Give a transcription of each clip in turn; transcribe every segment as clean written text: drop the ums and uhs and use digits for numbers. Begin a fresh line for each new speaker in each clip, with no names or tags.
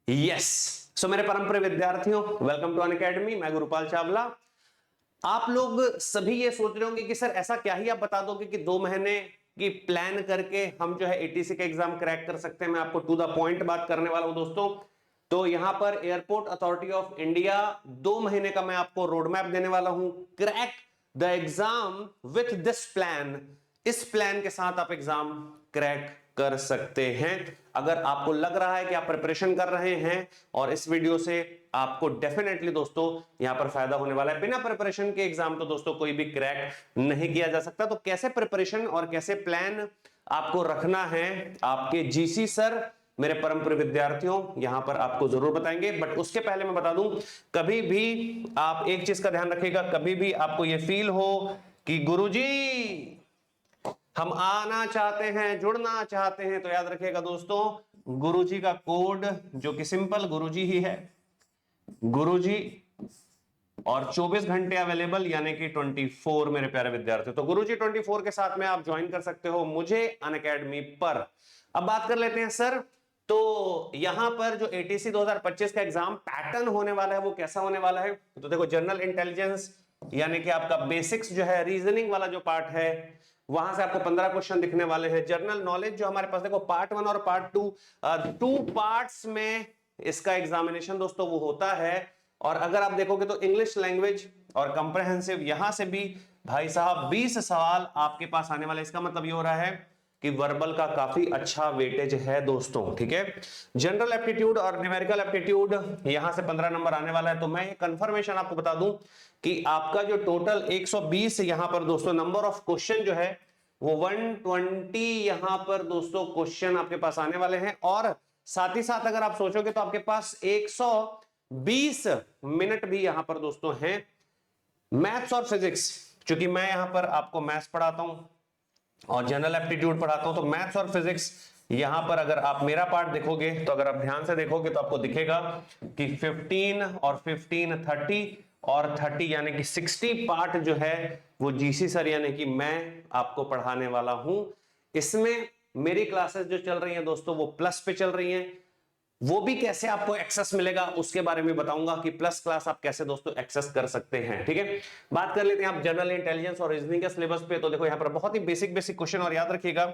Yes. सो मेरे परम प्रिय विद्यार्थियों, वेलकम टू अनअकैडमी। मैं गुरुपाल चावला। आप लोग सभी ये सोच रहे होंगे कि सर ऐसा क्या ही आप बता दोगे कि 2 महीने की प्लान करके हम जो है एटीसी का एग्जाम क्रैक कर सकते हैं। मैं आपको टू द पॉइंट बात करने वाला हूं दोस्तों। तो यहां पर एयरपोर्ट अथॉरिटी ऑफ इंडिया 2 महीने का मैं आपको रोड मैप देने वाला हूं। Crack the exam with this plan. इस प्लान के साथ आप एग्जाम क्रैक कर सकते हैं। अगर आपको लग रहा है कि आप प्रिपरेशन कर रहे हैं और इस वीडियो से आपको डेफिनेटली दोस्तों यहां पर फायदा होने वाला है। बिना प्रिपरेशन के एग्जाम तो दोस्तों कोई भी क्रैक नहीं किया जा सकता। तो कैसे प्रिपरेशन और कैसे प्लान आपको रखना है, आपके जीसी सर मेरे परम प्रिय विद्यार्थियों यहां पर आपको जरूर बताएंगे। बट उसके पहले मैं बता दूं, कभी भी आप एक चीज का ध्यान रखिएगा, कभी भी आपको यह फील हो कि गुरुजी हम आना चाहते हैं, जुड़ना चाहते हैं, तो याद रखिएगा दोस्तों, गुरुजी का कोड जो कि सिंपल गुरुजी ही है, गुरुजी और 24 घंटे अवेलेबल यानी कि 24 मेरे प्यारे विद्यार्थी। तो गुरुजी 24 के साथ में आप ज्वाइन कर सकते हो मुझे अनअकैडमी पर। अब बात कर लेते हैं सर, तो यहां पर जो एटीसी 2025 का एग्जाम पैटर्न होने वाला है वो कैसा होने वाला है। तो देखो, जनरल इंटेलिजेंस यानी कि आपका बेसिक्स जो है, रीजनिंग वाला जो पार्ट है, वहां से आपको 15 क्वेश्चन दिखने वाले हैं। जनरल नॉलेज जो हमारे पास देखो पार्ट 1 और पार्ट 2, 2 पार्ट्स में इसका एग्जामिनेशन दोस्तों वो होता है। और अगर आप देखोगे तो इंग्लिश लैंग्वेज और कंप्रहेंसिव यहां से भी भाई साहब 20 सवाल आपके पास आने वाले। इसका मतलब ये हो रहा है कि वर्बल का काफी अच्छा वेटेज है दोस्तों, ठीक है। जनरल एप्टीट्यूड और न्यूमेरिकल एप्टीट्यूड यहां से 15 नंबर आने वाला है। तो मैं ये कंफर्मेशन आपको बता दूं कि आपका जो टोटल 120 यहां पर दोस्तों नंबर ऑफ क्वेश्चन जो है वो 120 यहां पर दोस्तों क्वेश्चन आपके पास आने वाले हैं। और साथ ही साथ अगर आप सोचोगे तो आपके पास 120 मिनट भी यहां पर दोस्तों हैं मैथ्स और फिजिक्स। क्योंकि मैं यहां पर आपको मैथ्स पढ़ाता हूं और जनरल एप्टीट्यूड पढ़ाता हूं, तो मैथ्स और फिजिक्स यहां पर अगर आप मेरा पार्ट देखोगे, तो अगर आप ध्यान से देखोगे तो आपको दिखेगा कि 15 और 15 30 और 30 यानी कि 60 पार्ट जो है वो जीसी सर यानी कि मैं आपको पढ़ाने वाला हूं। इसमें मेरी क्लासेस जो चल रही हैं दोस्तों वो प्लस पे चल रही हैं। वो भी कैसे आपको एक्सेस मिलेगा उसके बारे में बताऊंगा कि प्लस क्लास आप कैसे दोस्तों एक्सेस कर सकते हैं, ठीक है। बात कर लेते हैं आप जनरल इंटेलिजेंस और रीजनिंग के सिलेबस पे। तो देखो यहां पर बहुत ही बेसिक बेसिक क्वेश्चन। और याद रखिएगा,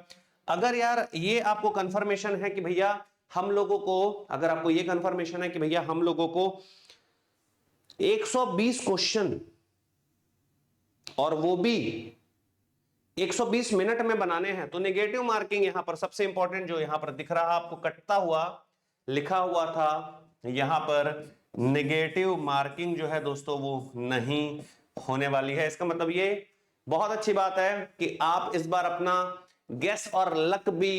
अगर यार ये आपको कंफर्मेशन है कि भैया हम लोगों को, अगर आपको ये कंफर्मेशन है कि भैया हम लोगों को 120 क्वेश्चन और वो भी 120 मिनट में बनाने हैं, तो नेगेटिव मार्किंग यहां पर सबसे इंपॉर्टेंट जो यहां पर दिख रहा आपको कटता हुआ लिखा हुआ था, यहां पर नेगेटिव मार्किंग जो है दोस्तों वो नहीं होने वाली है। इसका मतलब ये बहुत अच्छी बात है कि आप इस बार अपना गेस और लक भी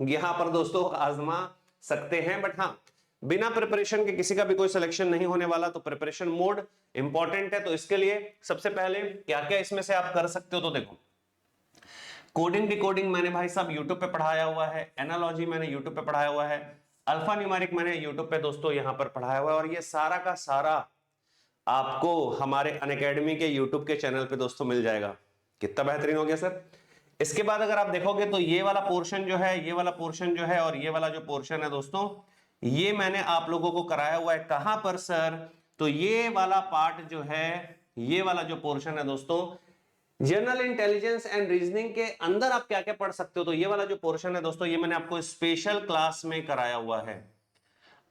यहां पर दोस्तों आजमा सकते हैं। बट हां, बिना प्रिपरेशन के किसी का भी कोई सिलेक्शन नहीं होने वाला। तो प्रिपरेशन मोड इंपॉर्टेंट है। तो इसके लिए सबसे पहले क्या क्या इसमें से आप कर सकते हो, तो देखो, कोडिंग डिकोडिंग मैंने भाई साहब यूट्यूब पे पढ़ाया हुआ है, एनालॉजी मैंने यूट्यूब पे पढ़ाया हुआ है, अल्फा न्यूमेरिक मैंने यूट्यूब पे दोस्तों यहां पर पढ़ाया हुआ है। और ये सारा का सारा आपको हमारे अनअकैडमी के यूट्यूब के चैनल पे दोस्तों मिल जाएगा। कितना बेहतरीन हो गया सर। इसके बाद अगर आप देखोगे तो ये वाला पोर्शन जो है, ये वाला पोर्शन जो है और ये वाला जो पोर्शन है दोस्तों, ये मैंने आप लोगों को कराया हुआ है। कहां पर सर? तो ये वाला पार्ट जो है, ये वाला जो पोर्शन है दोस्तों, जनरल इंटेलिजेंस एंड रीजनिंग के अंदर आप क्या क्या पढ़ सकते हो, तो ये वाला जो पोर्शन है दोस्तों, ये मैंने आपको स्पेशल क्लास में कराया हुआ है।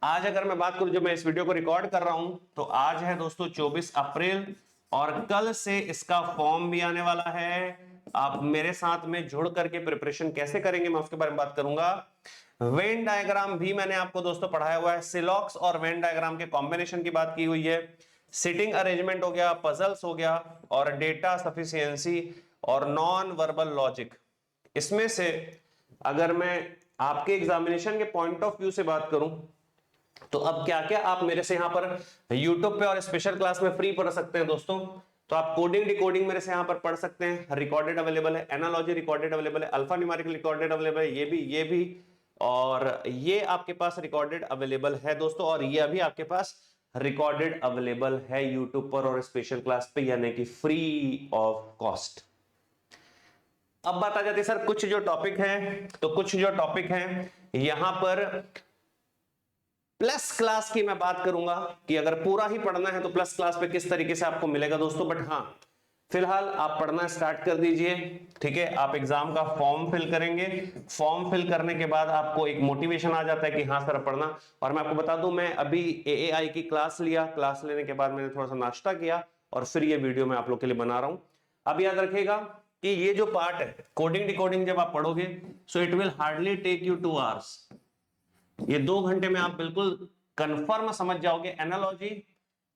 आज अगर मैं बात करूं, जब मैं इस वीडियो को रिकॉर्ड कर रहा हूं, तो आज है दोस्तों 24 अप्रैल और कल से इसका फॉर्म भी आने वाला है। आप मेरे साथ में जुड़ करके प्रिपरेशन कैसे करेंगे मैं उसके बारे में बात करूंगा। वेन डायग्राम भी मैंने आपको दोस्तों पढ़ाया हुआ है। सिलॉक्स और वेन डायग्राम के कॉम्बिनेशन की बात की हुई है। सिटिंग अरेंजमेंट हो गया, पजल्स हो गया, और डेटा सफिशिएंसी और नॉन वर्बल लॉजिक। इसमें से अगर मैं आपके एग्जामिनेशन के पॉइंट ऑफ व्यू से बात करूं, तो अब क्या क्या आप मेरे से यहां पर YouTube पे और स्पेशल क्लास में फ्री पढ़ सकते हैं दोस्तों। तो आप कोडिंग डिकोडिंग मेरे से यहां पर पढ़ सकते हैं, रिकॉर्डेड अवेलेबल है। एनालॉजी रिकॉर्डेड अवेलेबल है। अल्फा न्यूमेरिकल रिकॉर्डेड अवेलेबल है। ये भी और ये आपके पास रिकॉर्डेड अवेलेबल है दोस्तों। और ये अभी आपके पास रिकॉर्डेड अवेलेबल है यूट्यूब पर और स्पेशल क्लास पे, यानी कि फ्री ऑफ कॉस्ट। अब बात आ जाती है सर कुछ जो टॉपिक है, तो कुछ जो टॉपिक है यहां पर प्लस क्लास की मैं बात करूंगा कि अगर पूरा ही पढ़ना है तो प्लस क्लास पे किस तरीके से आपको मिलेगा दोस्तों। बट हाँ, फिलहाल आप पढ़ना स्टार्ट कर दीजिए, ठीक है। आप एग्जाम का फॉर्म फिल करेंगे, फॉर्म फिल करने के बाद आपको एक मोटिवेशन आ जाता है कि हाँ सर पढ़ना। और मैं आपको बता दूं, मैं अभी एएआई की क्लास लिया, क्लास लेने के बाद मैंने थोड़ा सा नाश्ता किया और फिर ये वीडियो मैं आप लोग के लिए बना रहा हूं। अब याद रखिएगा कि ये जो पार्ट है कोडिंग डिकोडिंग जब आप पढ़ोगे, so it will hardly take you 2 hours. ये 2 घंटे में आप बिल्कुल कंफर्म समझ जाओगे एनालॉजी,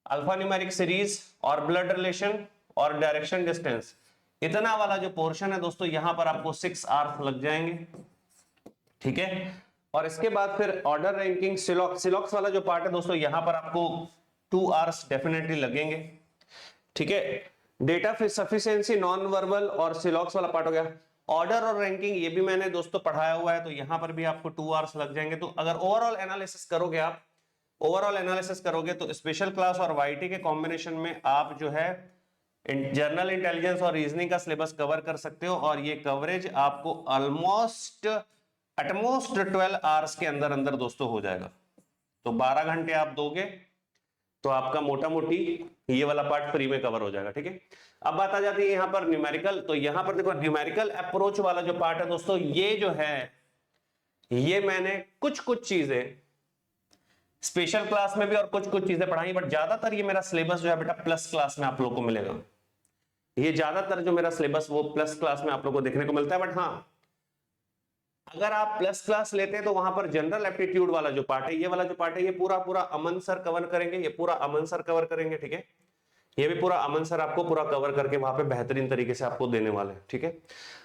अल्फा न्यूमेरिक सीरीज और ब्लड रिलेशन और डायरेक्शन डिस्टेंस। इतना वाला जो पोर्शन है दोस्तों, यहां पर आपको 6 आवर्स लग जाएंगे, ठीक है। और इसके बाद फिर ऑर्डर रैंकिंग, सिलॉक्स वाला जो पार्ट है दोस्तों, यहां पर आपको 2 आवर्स डेफिनेटली लगेंगे, ठीक है। डेटा सफिशिएंसी, नॉन वर्बल और सिलॉक्स वाला पार्ट हो गया। ऑर्डर और रैंकिंग ये भी मैंने दोस्तों पढ़ाया हुआ है, तो यहां पर भी आपको 2 आवर्स लग जाएंगे। तो अगर ओवरऑल एनालिसिस करोगे आप, ओवरऑल एनालिसिस करोगे तो स्पेशल क्लास और वाईटी के कॉम्बिनेशन में आप जो है जनरल इंटेलिजेंस और रीजनिंग का सिलेबस कवर कर सकते हो। और ये कवरेज आपको ऑलमोस्ट एटमोस्ट 12 आवर्स के अंदर अंदर दोस्तों हो जाएगा। तो 12 घंटे आप दोगे तो आपका मोटा मोटी ये वाला पार्ट फ्री में कवर हो जाएगा, ठीक है। अब बात आ जाती है यहां पर न्यूमेरिकल। तो यहां पर देखो न्यूमेरिकल अप्रोच वाला जो पार्ट है दोस्तों, ये जो है ये मैंने कुछ कुछ चीजें स्पेशल क्लास में भी और कुछ कुछ चीजें पढ़ाई, बट ज्यादातर ये मेरा सिलेबस जो है बेटा प्लस क्लास में आप लोगों को मिलेगा। ये ज्यादातर जो मेरा सिलेबस वो प्लस क्लास में आप लोगों को देखने को मिलता है। बट हाँ, अगर आप प्लस क्लास लेते हैं तो वहां पर जनरल एप्टीट्यूड वाला जो पार्ट है, ये वाला जो पार्ट है, ये पूरा पूरा अमन सर कवर करेंगे, ये पूरा अमन सर कवर करेंगे, ठीक है। ये भी पूरा अमन सर आपको पूरा कवर करके वहां पे बेहतरीन तरीके से आपको देने वाले हैं, ठीक है।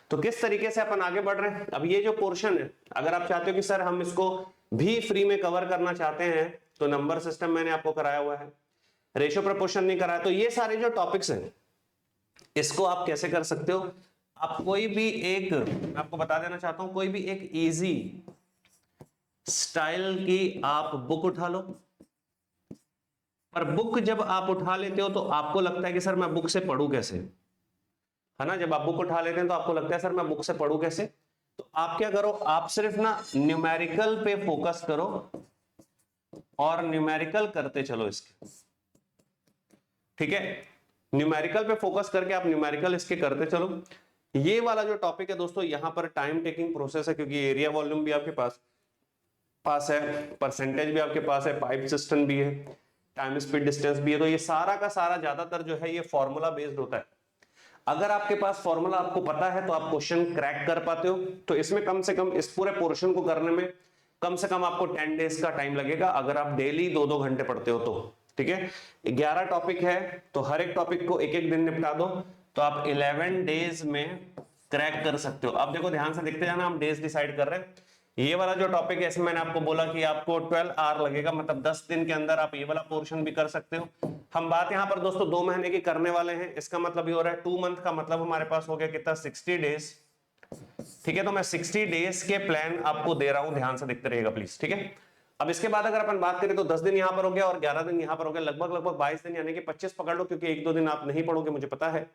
तो किस तरीके से अपन आगे बढ़ रहे हैं, अब ये जो पोर्शन है, अगर आप चाहते हो कि सर हम इसको भी फ्री में कवर करना चाहते हैं, तो नंबर सिस्टम मैंने आपको कराया हुआ है, रेशियो प्रपोर्शन नहीं कराया। तो ये सारे जो टॉपिक्स हैं इसको आप कैसे कर सकते हो, आप कोई भी एक, मैं आपको बता देना चाहता हूं, कोई भी एक इजी स्टाइल की आप बुक उठा लो। पर बुक जब आप उठा लेते हो तो आपको लगता है कि सर मैं बुक से पढ़ूं कैसे, है ना। जब आप बुक उठा लेते हैं तो आपको लगता है सर मैं बुक से पढ़ूं कैसे। तो आप क्या करो, आप सिर्फ ना न्यूमेरिकल पे फोकस करो और न्यूमेरिकल करते चलो इसके, ठीक है। न्यूमेरिकल पे फोकस करके आप न्यूमेरिकल इसके करते चलो। ये वाला जो टॉपिक है दोस्तों, यहां पर टाइम टेकिंग प्रोसेस है, क्योंकि एरिया वॉल्यूम भी आपके पास है, परसेंटेज भी आपके पास है, पाइप सिस्टम भी है, टाइम स्पीड डिस्टेंस भी है। तो ये सारा का सारा ज्यादातर जो है ये फॉर्मूला बेस्ड होता है। अगर आपके पास फॉर्मूला आपको पता है तो आप क्वेश्चन क्रैक कर पाते हो। तो इसमें कम से कम इस पूरे पोर्शन को करने में कम से कम आपको 10 डेज का टाइम लगेगा, अगर आप डेली 2-2 घंटे पढ़ते हो तो, ठीक है। 11 टॉपिक है तो हर एक टॉपिक को एक एक दिन निपटा दो, तो आप 11 डेज में क्रैक कर सकते हो। अब देखो ध्यान से देखते जाना, हम डेज डिसाइड कर रहे हैं। ये वाला जो टॉपिक है इसमें मैंने आपको बोला कि आपको 12 आवर लगेगा, मतलब 10 दिन के अंदर आप ये वाला पोर्शन भी कर सकते हो। हम बात यहाँ पर दोस्तों 2 महीने की करने वाले हैं, इसका मतलब ये हो रहा है 2 मंथ का मतलब हमारे पास हो गया कितना, 60 डेज, ठीक है। तो मैं 60 डेज के प्लान आपको दे रहा हूं, ध्यान से देखते रहिएगा प्लीज, ठीक है। अब इसके बाद अगर अपन बात करें तो 10 दिन यहां पर हो गया और 11 दिन यहां पर हो गया, लगभग 22 दिन, यानी कि 25 पकड़ लो, क्योंकि 1-2 दिन आप नहीं पढ़ोगे मुझे पता है।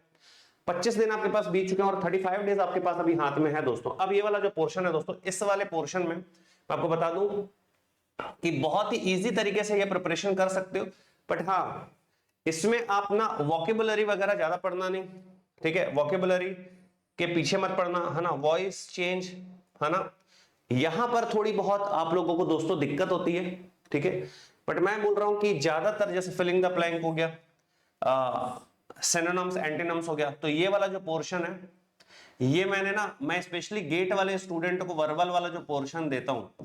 25 दिन आपके पास बीत चुके हैं और 35 डेज आपके पास अभी हाथ में है दोस्तों। अब ये वाला जो पोर्शन है दोस्तों, इस वाले पोर्शन में मैं आपको बता दूं कि बहुत ही इजी तरीके से ये प्रिपरेशन कर सकते हो। बट हाँ, इसमें आप ना वोकेबुलरी वगैरह ज्यादा पढ़ना नहीं, ठीक है। वोकेबुलरी के पीछे मत पढ़ना, है ना। वॉइस चेंज, है ना, यहां पर थोड़ी बहुत आप लोगों को दोस्तों दिक्कत होती है, ठीक है। बट मैं बोल रहा हूं कि ज्यादातर जैसे फिलिंग द ब्लैंक हो गया, सिनोनिम्स एंटोनिम्स हो गया, तो ये वाला जो पोर्शन है ये मैं स्पेशली गेट वाले स्टूडेंट को वर्बल वाला जो पोर्शन देता हूं,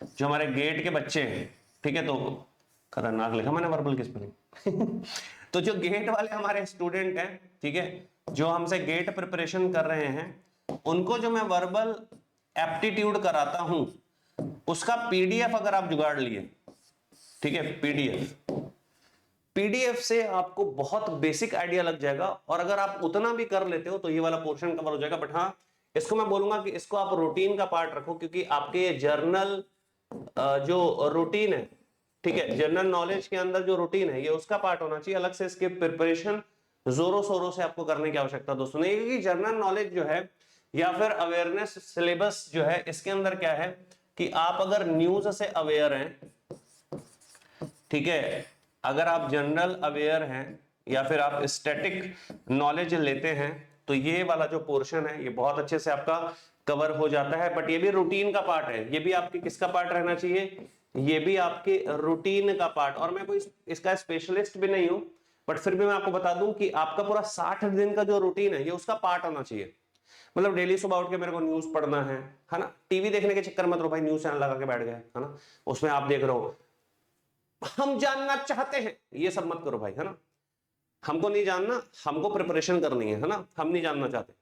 जो हमारे गेट के बच्चे हैं, ठीक है। तो खतरनाक लिखा मैंने वर्बल की स्पेलिंग तो जो गेट वाले हमारे स्टूडेंट हैं, ठीक है, जो हमसे गेट प्रिपरेशन कर रहे हैं, उनको जो मैं वर्बल एप्टीट्यूड कराता हूं उसका पीडीएफ अगर आप जुगाड़ लिए, ठीक है, पीडीएफ से आपको बहुत बेसिक आइडिया लग जाएगा। और अगर आप उतना भी कर लेते हो तो ये वाला पोर्शन कवर हो जाएगा। बट हाँ, इसको मैं बोलूंगा कि इसको आप रूटीन का पार्ट रखो, क्योंकि आपके ये जर्नल जो रूटीन है, ठीक है, जनरल नॉलेज के अंदर जो रूटीन है ये उसका पार्ट होना चाहिए। अलग से इसके प्रिपरेशन जोरों शोरों से आपको करने की आवश्यकता दोस्तों नहीं, क्योंकि जनरल नॉलेज जो है या फिर अवेयरनेस सिलेबस जो है, इसके अंदर क्या है कि आप अगर न्यूज से अवेयर हैं ठीक है, अगर आप जनरल अवेयर हैं या फिर आप स्टैटिक नॉलेज लेते हैं तो ये वाला जो पोर्शन है ये बहुत अच्छे से आपका कवर हो जाता है। बट ये भी रूटीन का पार्ट है, ये भी आपके किसका पार्ट रहना चाहिए, ये भी आपके रूटीन का पार्ट। और मैं कोई इसका स्पेशलिस्ट भी नहीं हूं, बट फिर भी मैं आपको बता दूं कि आपका पूरा 60 दिन का जो रूटीन है ये उसका पार्ट होना चाहिए। मतलब डेली सुबह उठ के मेरे को न्यूज पढ़ना है ना, टीवी देखने के चक्कर में तो भाई न्यूज चैनल लगा के बैठ गए है ना, उसमें आप देख रहे हो हम जानना चाहते हैं, ये सब मत करो भाई, है ना। हमको नहीं जानना, हमको प्रिपरेशन करनी है ना, हम नहीं जानना चाहते।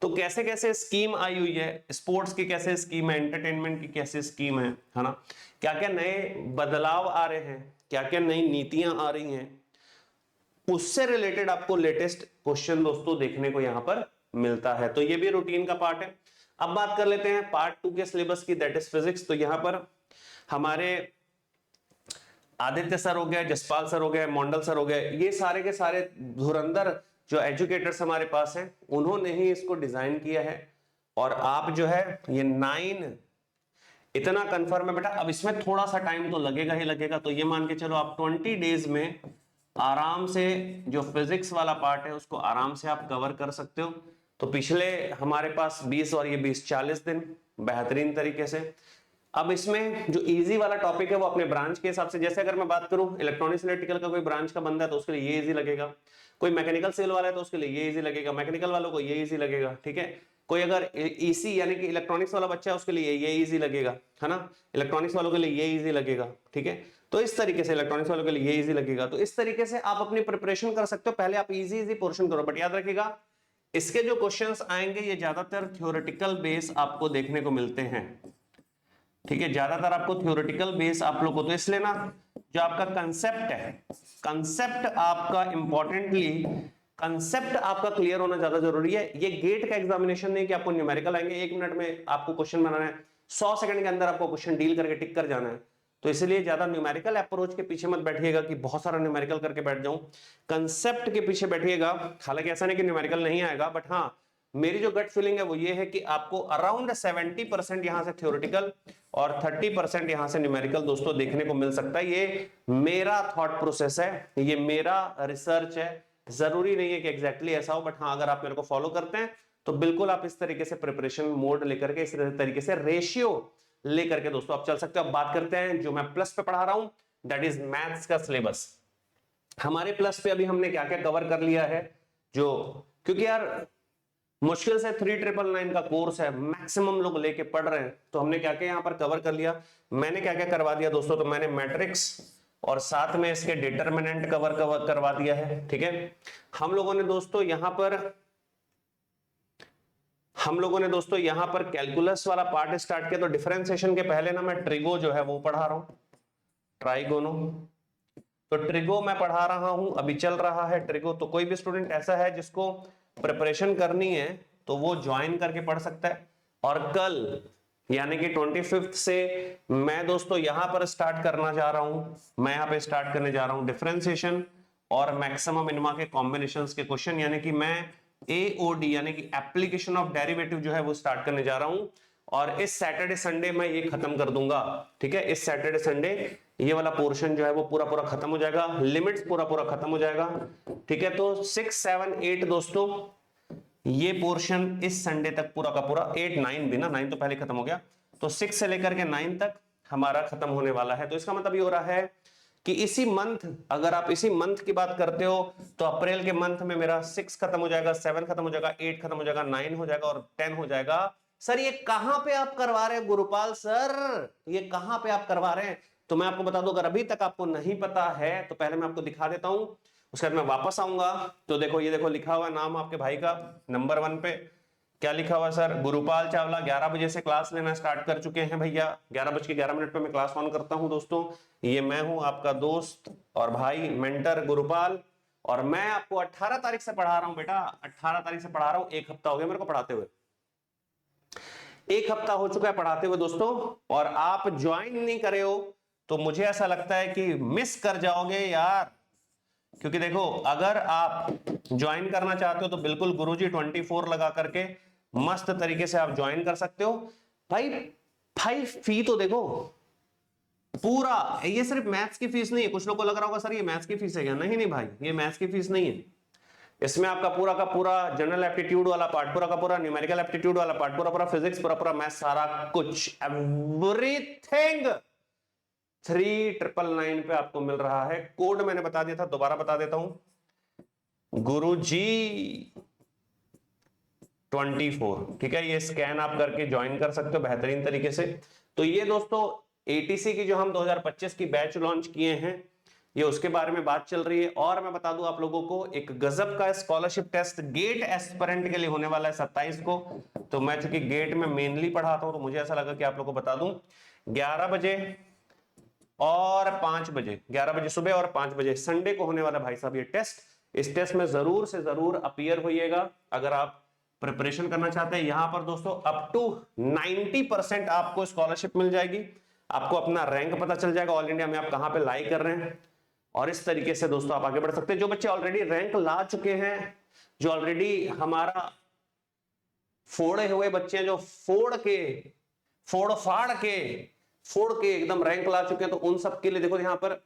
तो कैसे कैसे स्कीम आई हुई है, स्पोर्ट्स की कैसे स्कीम है, एंटरटेनमेंट की कैसे स्कीम है ना, क्या क्या नए बदलाव आ रहे हैं, क्या क्या नई नीतियां आ रही हैं, उससे रिलेटेड आपको लेटेस्ट क्वेश्चन दोस्तों देखने को यहां पर मिलता है। तो ये भी रूटीन का पार्ट है। अब बात कर लेते हैं पार्ट 2 के सिलेबस की, दैट इज फिजिक्स। तो यहां पर हमारे आदित्य सर हो गए, जसपाल सर हो गए, मंडल सर हो गए, ये सारे के सारे धुरंधर जो एजुकेटर्स हमारे पास हैं उन्होंने ही इसको डिजाइन किया है। और आप जो है ये 9 इतना कंफर्म है बेटा, अब इसमें थोड़ा सा टाइम तो लगेगा ही लगेगा। तो ये मान के चलो आप 20 डेज में आराम से जो फिजिक्स वाला पार्ट है उसको आराम से आप कवर कर सकते हो। तो पिछले हमारे पास 20 और ये 20 40 दिन बेहतरीन तरीके से। अब इसमें जो इजी वाला टॉपिक है वो अपने ब्रांच के हिसाब से, जैसे अगर मैं बात करूं इलेक्ट्रॉनिक्स इलेक्ट्रिकल का कोई ब्रांच का बंदा है तो उसके लिए ये इजी लगेगा, कोई मैकेनिकल सिविल वाला है तो उसके लिए ये इजी लगेगा, मैकेनिकल वालों को ये इजी लगेगा, ठीक है। कोई अगर ईसी यानी कि इलेक्ट्रॉनिक्स वाला बच्चा है उसके लिए ये इजी लगेगा, है ना, इलेक्ट्रॉनिक्स वालों के लिए ये इजी लगेगा, ठीक है। तो इस तरीके से इलेक्ट्रॉनिक्स वालों के लिए ये इजी लगेगा। तो इस तरीके से आप अपनी प्रिपरेशन कर सकते हो। पहले आप इजी पोर्शन करो, बट याद रखिएगा इसके जो क्वेश्चंस आएंगे ये ज्यादातर थ्योरेटिकल बेस आपको देखने को मिलते हैं, ठीक है, ज्यादातर आपको थ्योरेटिकल बेस आप लोग को। तो इसलिए ना जो आपका कंसेप्ट है, कंसेप्ट आपका इंपॉर्टेंटली कंसेप्ट आपका क्लियर होना ज्यादा जरूरी है। ये गेट का एग्जामिनेशन नहीं कि आपको न्यूमेरिकल आएंगे 1 मिनट में आपको क्वेश्चन बनाना है, 100 सेकंड के अंदर आपको क्वेश्चन डील करके टिक कर जाना है। तो इसलिए ज्यादा न्यूमेरिकल अप्रोच के पीछे मत बैठिएगा कि बहुत सारा न्यूमेरिकल करके बैठ जाऊं, कंसेप्ट के पीछे बैठिएगा। हालांकि ऐसा नहीं कि न्यूमेरिकल नहीं आएगा, बट हाँ मेरी जो गट फीलिंग है वो ये है कि आपको अराउंड 70% यहां से थ्योरेटिकल और 30% यहां से न्यूमेरिकल दोस्तों देखने को मिल सकता है। ये मेरा थॉट प्रोसेस है, ये मेरा रिसर्च है, जरूरी नहीं है कि एग्जैक्टली ऐसा हो, बट हाँ अगर आप मेरे को फॉलो करते हैं तो बिल्कुल आप इस तरीके से प्रिपरेशन मोड लेकर के, इस तरीके से रेशियो लेकर के दोस्तों आप चल सकते हो। अब बात करते हैं जो मैं प्लस पे पढ़ा रहा हूं, दैट इज मैथ्स का सिलेबस। हमारे प्लस पे अभी हमने क्या क्या कवर कर लिया है, जो क्योंकि यार मुश्किल से 3999 का कोर्स है, मैक्सिमम लोग लेके पढ़ रहे हैं, तो हमने क्या क्या यहाँ पर कवर कर लिया। मैंने क्या क्या करवा दिया दोस्तों, तो मैंने मैट्रिक्स और साथ में इसके डिटरमिनेंट कवर करवा दिया है, ठीक है। हम लोगों ने दोस्तों यहाँ पर कैलकुलस वाला पार्ट स्टार्ट किया। तो डिफरेंशिएशन के पहले ना मैं ट्रिगो जो है वो पढ़ा रहा हूं, ट्राइगोनो। तो ट्रिगो मैं पढ़ा रहा हूं, अभी चल रहा है ट्रिगो। तो कोई भी स्टूडेंट ऐसा है जिसको प्रिपरेशन करनी है तो वो ज्वाइन करके पढ़ सकता है। और कल यानी कि 25 से मैं दोस्तों यहां पर स्टार्ट करना जा रहा हूं, मैं यहां पे स्टार्ट करने जा रहा हूं डिफरेंशिएशन और मैक्सिमम मिनिमा के कॉम्बिनेशंस के क्वेश्चन, यानी कि मैं एओडी यानी कि एप्लीकेशन ऑफ डेरिवेटिव जो है वो स्टार्ट करने जा रहा हूं। और इस सैटरडे संडे मैं ये खत्म कर दूंगा, ठीक है। इस सैटरडे संडे ये वाला पोर्शन जो है वो पूरा पूरा खत्म हो जाएगा, लिमिट्स पूरा पूरा खत्म हो जाएगा, ठीक है। तो 6, 7, 8 दोस्तों ये पोर्शन इस संडे तक पूरा का पूरा, 8, 9 भी ना, 9 तो पहले खत्म हो गया, तो 6 से लेकर के 9 तक हमारा खत्म होने वाला है। तो इसका मतलब ये हो रहा है कि इसी मंथ, अगर आप इसी मंथ की बात करते हो तो अप्रैल के मंथ में मेरा 6 खत्म हो जाएगा, 7 खत्म हो जाएगा, 8 खत्म हो जाएगा, 9 हो जाएगा और 10 हो जाएगा। सर ये कहां पे आप करवा रहे हैं गुरुपाल सर, ये कहां पे आप करवा रहे हैं? तो मैं आपको बता दूं, अगर अभी तक आपको नहीं पता है तो पहले मैं आपको दिखा देता हूं, उसके बाद मैं वापस आऊंगा। तो देखो ये देखो लिखा हुआ है नाम आपके भाई का, नंबर 1 पे क्या लिखा हुआ है सर, गुरुपाल चावला। 11 बजे से क्लास लेना स्टार्ट कर चुके हैं भैया, 11:11 पे मैं क्लास ऑन करता हूं दोस्तों। ये मैं हूं आपका दोस्त और भाई मेंटर गुरुपाल, और मैं आपको 18 तारीख से पढ़ा रहा हूं बेटा, 18 तारीख से पढ़ा रहा हूं। 1 हफ्ता हो गया मेरे को पढ़ाते हुए, 1 हफ्ता हो चुका है पढ़ाते हुए दोस्तों, और आप ज्वाइन नहीं करे हो तो मुझे ऐसा लगता है कि मिस कर जाओगे यार। क्योंकि देखो अगर आप ज्वाइन करना चाहते हो तो बिल्कुल गुरुजी 24 लगा करके मस्त तरीके से आप ज्वाइन कर सकते हो भाई। फी तो देखो, पूरा, ये सिर्फ मैथ्स की फीस नहीं है। कुछ लोगों को लग रहा होगा सर ये मैथ्स की फीस है क्या? नहीं नहीं भाई, ये मैथ्स की फीस नहीं है। इसमें आपका पूरा का पूरा जनरल एप्टीट्यूड वाला पार्ट, पूरा का पूरा न्यूमेरिकल एप्टीट्यूड वाला पार्ट, पूरा पूरा फिजिक्स, पूरा पूरा मैथ, सारा कुछ एवरीथिंग 3999 पे आपको मिल रहा है। कोड मैंने बता दिया था, दोबारा बता देता हूं, गुरुजी 24। ठीक है, ये स्कैन आप करके ज्वाइन कर सकते हो बेहतरीन तरीके से। तो ये दोस्तों एटीसी की जो हम 2025 की बैच लॉन्च किए हैं, ये उसके बारे में बात चल रही है। और मैं बता दूं आप लोगों को, एक गजब का स्कॉलरशिप टेस्ट गेट एस्पिरेंट के लिए होने वाला है 27 को। तो मैं चूंकि गेट में मेनली पढ़ाता हूं, तो मुझे ऐसा लगा कि आप लोगों को बता दूं, 11 बजे और 5 बजे, 11 बजे सुबह और 5 बजे संडे को होने वाला भाई साहब ये टेस्ट। इस टेस्ट में जरूर से जरूर अपीयर होइएगा अगर आप प्रिपरेशन करना चाहते हैं। यहां पर दोस्तों अप टू 90% आपको स्कॉलरशिप मिल जाएगी, आपको अपना रैंक पता चल जाएगा ऑल इंडिया में आप कहां पे लाई कर रहे हैं, और इस तरीके से दोस्तों आप आगे बढ़ सकते हैं। जो बच्चे ऑलरेडी रैंक ला चुके हैं, जो ऑलरेडी हमारा फोड़े हुए बच्चे हैं, जो फोड़ के एकदम रैंक ला चुके हैं, तो उन सब के लिए देखो यहाँ पर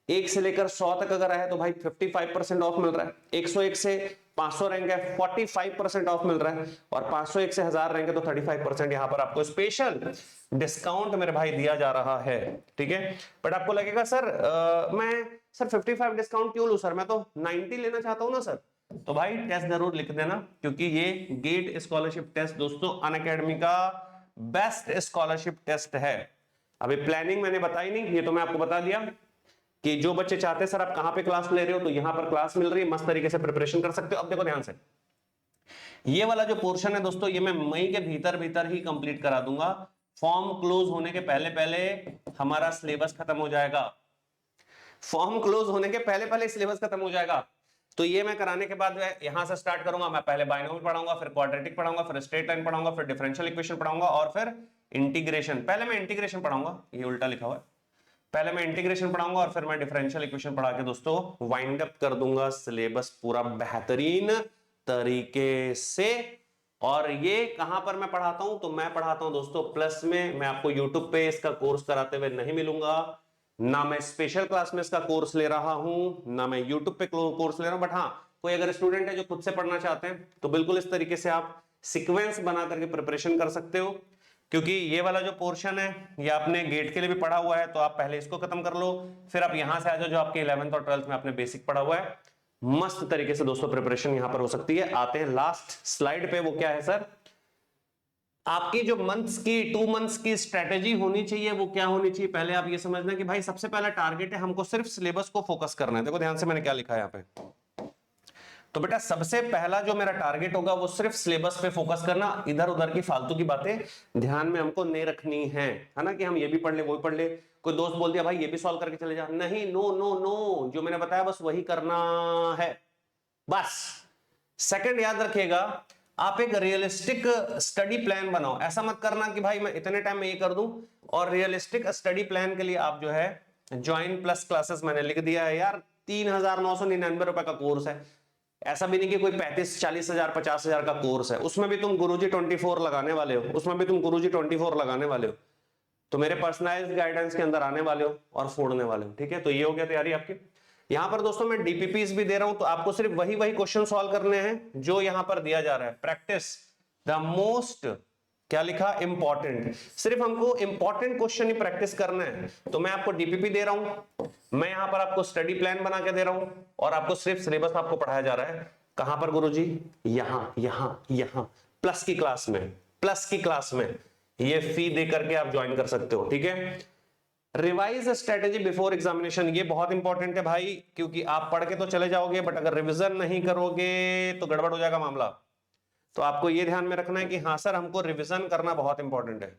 1 से लेकर 100 तक अगर है तो भाई 55% ऑफ मिल रहा है। 101 से 500 रैंक है 45% ऑफ मिल रहा है, और 501 से 1000 रैंक है तो 35% यहाँ पर आपको स्पेशल डिस्काउंट मेरे भाई दिया जा रहा है। ठीक है, बट आपको लगेगा सर मैं सर 55 डिस्काउंट क्यों लूं सर, मैं तो 90 लेना चाहता हूं ना सर। तो भाई टेस्ट जरूर लिख देना, क्योंकि ये गेट स्कॉलरशिप टेस्ट दोस्तों अनअकैडमी का बेस्ट स्कॉलरशिप टेस्ट है। अभी प्लानिंग मैंने बताई नहीं, ये तो मैं आपको बता दिया कि जो बच्चे चाहते हैं सर आप कहां पे क्लास ले रहे हो, तो यहां पर क्लास मिल रही है, मस्त तरीके से प्रिपरेशन कर सकते हो। अब देखो ध्यान से, ये वाला जो पोर्शन है दोस्तों, ये मैं मई के भीतर ही कंप्लीट करा दूंगा। फॉर्म क्लोज होने के पहले पहले हमारा सिलेबस खत्म हो जाएगा। फॉर्म क्लोज होने के पहले पहले सिलेबस खत्म हो जाएगा। तो ये मैं कराने के बाद यहां से स्टार्ट करूंगा। मैं पहले बाइनोमियल पढ़ाऊंगा, फिर क्वाड्रेटिक पढ़ाऊंगा, फिर स्ट्रेट लाइन पढ़ाऊंगा, फिर डिफरेंशियल इक्वेशन पढ़ाऊंगा, और फिर इंटीग्रेशन। पहले मैं इंटीग्रेशन पढ़ाऊंगा, ये उल्टा लिखा हुआ है, पहले मैं इंटीग्रेशन पढ़ाऊंगा और फिर मैं डिफरेंशियल इक्वेशन पढ़ा के दोस्तों वाइंड अप कर दूंगा सिलेबस पूरा बेहतरीन तरीके से। और ये कहां पर मैं पढ़ाता हूं, तो मैं पढ़ाता हूं दोस्तों प्लस में। मैं आपको यूट्यूब पे इसका कोर्स कराते हुए नहीं मिलूंगा, ना मैं स्पेशल क्लास में इसका कोर्स ले रहा हूं, ना मैं यूट्यूब पे कोर्स ले रहा हूं। बट हाँ, कोई अगर स्टूडेंट है जो खुद से पढ़ना चाहते हैं, तो बिल्कुल इस तरीके से आप सीक्वेंस बना करके प्रिपरेशन कर सकते हो। क्योंकि ये वाला जो पोर्शन है ये आपने गेट के लिए भी पढ़ा हुआ है, तो आप पहले इसको खत्म कर लो, फिर आप यहां से आ जाओ जो आपके 11th और 12th में आपने बेसिक पढ़ा हुआ है। मस्त तरीके से दोस्तों प्रिपरेशन यहां पर हो सकती है। आते हैं लास्ट स्लाइड पे, वो क्या है सर, आपकी जो मंथ्स की 2 मंथ्स की स्ट्रेटेजी होनी चाहिए, वो क्या होनी चाहिए। पहले आप ये समझना कि भाई सबसे पहला टारगेट है हमको सिर्फ सिलेबस को फोकस करना है। देखो ध्यान से मैंने क्या लिखा है यहाँ पे, तो बेटा सबसे पहला जो मेरा टारगेट होगा वो सिर्फ सिलेबस पे फोकस करना। इधर उधर की फालतू की बातें ध्यान में हमको नहीं रखनी है ना, कि हम ये भी पढ़ ले वो भी पढ़ ले। कोई दोस्त बोल दिया भाई ये भी सॉल्व करके चले जा, नहीं, नो नो नो, जो मैंने बताया बस वही करना है बस। सेकंड याद रखिएगा, आप एक रियलिस्टिक स्टडी प्लान बनाओ। ऐसा मत करना कि भाई मैं इतने टाइम में ये कर दूं। और रियलिस्टिक स्टडी प्लान के लिए आप जो है ज्वाइन प्लस क्लासेस मैंने लिख दिया है यार, 3,999 रुपए का कोर्स है। ऐसा भी नहीं कि कोई 35-40 हजार 50 हजार का कोर्स है, उसमें भी तुम गुरुजी 24 लगाने वाले हो, उसमें भी तुम गुरुजी 24 लगाने वाले हो, तो मेरे पर्सनलाइज्ड गाइडेंस के अंदर आने वाले हो और फोड़ने वाले हो। ठीक है, तो ये हो गया तैयारी आपकी। यहां पर दोस्तों मैं डीपीपीस भी दे रहा हूं, तो आपको सिर्फ वही क्वेश्चन सॉल्व करने हैं जो यहां पर दिया जा रहा है। प्रैक्टिस द मोस्ट, क्या लिखा, इंपॉर्टेंट। सिर्फ हमको इंपॉर्टेंट क्वेश्चन ही प्रैक्टिस करना है। तो मैं आपको डीपीपी दे रहा हूं, मैं यहां पर आपको स्टडी प्लान बना के दे रहा हूं, और आपको सिर्फ सिलेबस आपको पढ़ाया जा रहा है। कहां पर गुरुजी, यहां प्लस की क्लास में, ये फी दे करके आप ज्वाइन कर सकते हो। ठीक है, रिवाइज स्ट्रेटेजी बिफोर एग्जामिनेशन, ये बहुत इंपॉर्टेंट है भाई, क्योंकि आप पढ़ के तो चले जाओगे, बट अगर रिविजन नहीं करोगे तो गड़बड़ हो जाएगा मामला। तो आपको ये ध्यान में रखना है कि हाँ सर हमको रिवीजन करना बहुत इंपॉर्टेंट है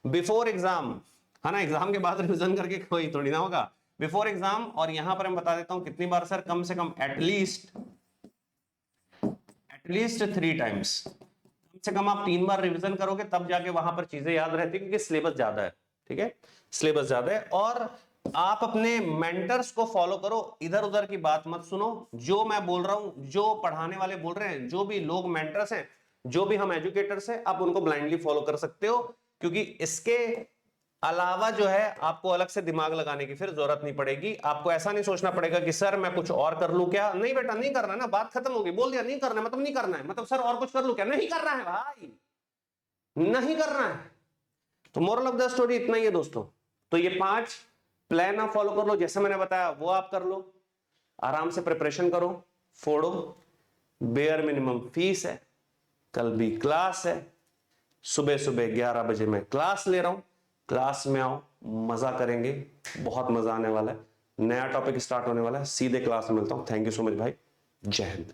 बिफोर एग्जाम, है ना। एग्जाम के बाद रिवीजन करके कोई थोड़ी ना होगा, बिफोर एग्जाम। और यहां पर मैं बता देता हूं कितनी बार सर, कम से कम एटलीस्ट 3 टाइम्स, कम से कम आप 3 बार रिवीजन करोगे, तब जाके वहां पर चीजें याद रहती है, क्योंकि सिलेबस ज्यादा है। ठीक है, सिलेबस ज्यादा है। और आप अपने मेंटर्स को फॉलो करो, इधर उधर की बात मत सुनो। जो मैं बोल रहा हूं, जो पढ़ाने वाले बोल रहे हैं, जो भी लोग मेंटर्स हैं, जो भी हम एजुकेटर्स हैं, आप उनको ब्लाइंडली फॉलो कर सकते हो, क्योंकि इसके अलावा जो है आपको अलग से दिमाग लगाने की फिर जरूरत नहीं पड़ेगी। आपको ऐसा नहीं सोचना पड़ेगा कि सर मैं कुछ और कर लूं क्या। नहीं बेटा, नहीं करना ना, बात खत्म होगी। बोल दिया नहीं करना मतलब नहीं करना है, मतलब सर और कुछ कर लूं क्या, नहीं करना है भाई, नहीं करना है। तो मोरल ऑफ द स्टोरी इतना ही है दोस्तों। तो ये 5 प्लान आप फॉलो कर लो, जैसे मैंने बताया वो आप कर लो, आराम से प्रिपरेशन करो, फोड़ो। बेयर मिनिमम फीस है, कल भी क्लास है, सुबह सुबह 11 बजे मैं क्लास ले रहा हूं, क्लास में आओ, मजा करेंगे, बहुत मजा आने वाला है। नया टॉपिक स्टार्ट होने वाला है, सीधे क्लास में मिलता हूं। थैंक यू सो मच भाई, जय हिंद।